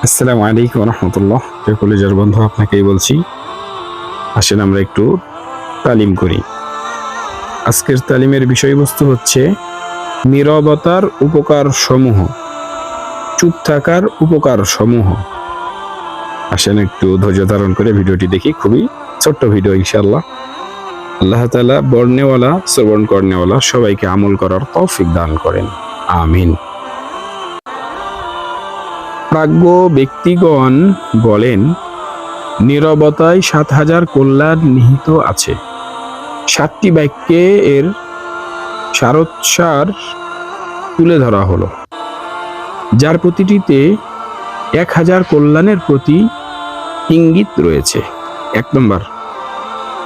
আসসালামু আলাইকুম রহমতুল্লাহ। কলেজের বন্ধু আপনাকেই বলছি, আসেন আমরা একটু তালিম করি। আজকের তালিমের বিষয়বস্তু হচ্ছে নীরবতার উপকার সমূহ, চুপ থাকার উপকার সমূহ। আসেন একটু ধৈর্য ধারণ করে ভিডিওটি দেখি, খুবই ছোট্ট ভিডিও ইনশাআল্লাহ। আল্লাহ তাআলা বর্ণেওয়ালা শ্রবণ করনেওয়ালা সবাইকে আমল করার তৌফিক দান করেন, আমিন। প্রাজ্ঞ ব্যক্তিগণ বলেন, নীরবতায় ৭,০০০ কল্যাণ নিহিত আছে। ৭টি বাক্যে এর সারোচ্চার তুলে ধরা হলো, যার প্রতিটিতে ১,০০০ কল্যাণের প্রতি ইঙ্গিত রয়েছে। ১ নম্বর,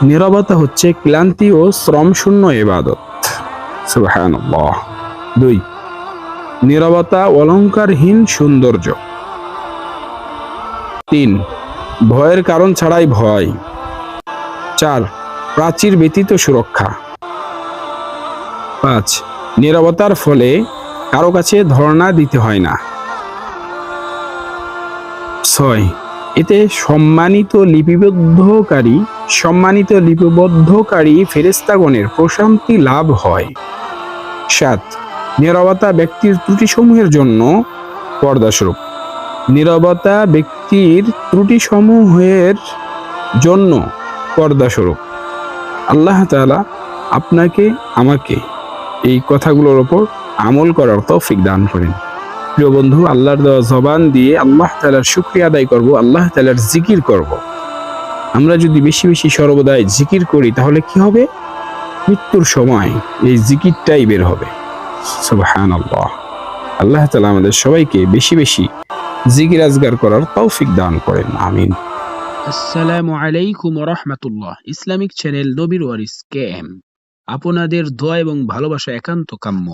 নীরবতা হচ্ছে ক্লান্তি ও শ্রমশূন্য ইবাদত। সুবহানাল্লাহ। ২, নীরবতা অলংকারহীন সৌন্দর্য। ৩, ভয়ের কারণ ছাড়াই ভয়। ৪, প্রাচীর ব্যতীত সুরক্ষা। ৫, নীরবতার ফলে কারো কাছে ধর্ণা দিতে হয় না। ৬, এতে সম্মানিত লিপিবদ্ধকারী ফেরেশতাগণের প্রশান্তি লাভ হয়। ৭, নীরবতা ব্যক্তির ত্রুটিসমূহের জন্য পর্দাস্বরূপ। নীরবতা ব্যক্তির ত্রুটিসমূহের জন্য পর্দাস্বরূপ। আল্লাহ তাআলা আপনাকে আমাকে এই কথাগুলোর ওপর আমল করার তৌফিক দান করেন। প্রিয় বন্ধু, আল্লাহর দেওয়া জবান দিয়ে আল্লাহ তাআলার শুকরিয়া আদায় করব, আল্লাহ তাআলার জিকির করব। আমরা যদি বেশি বেশি সর্বদাই জিকির করি তাহলে কি হবে? মৃত্যুর সময় এই জিকিরটাই বের হবে। সুবহানাল্লাহ। আল্লাহ তাআলা আমাদের সবাইকে বেশি বেশি জিকির আজগার করার তৌফিক দান করেন, আমিন। আসসালামু আলাইকুম রহমতুল্লাহ। ইসলামিক চ্যানেল নবীর ওয়ারিস KM আপনাদের দোয়া এবং ভালোবাসা একান্ত কাম্য।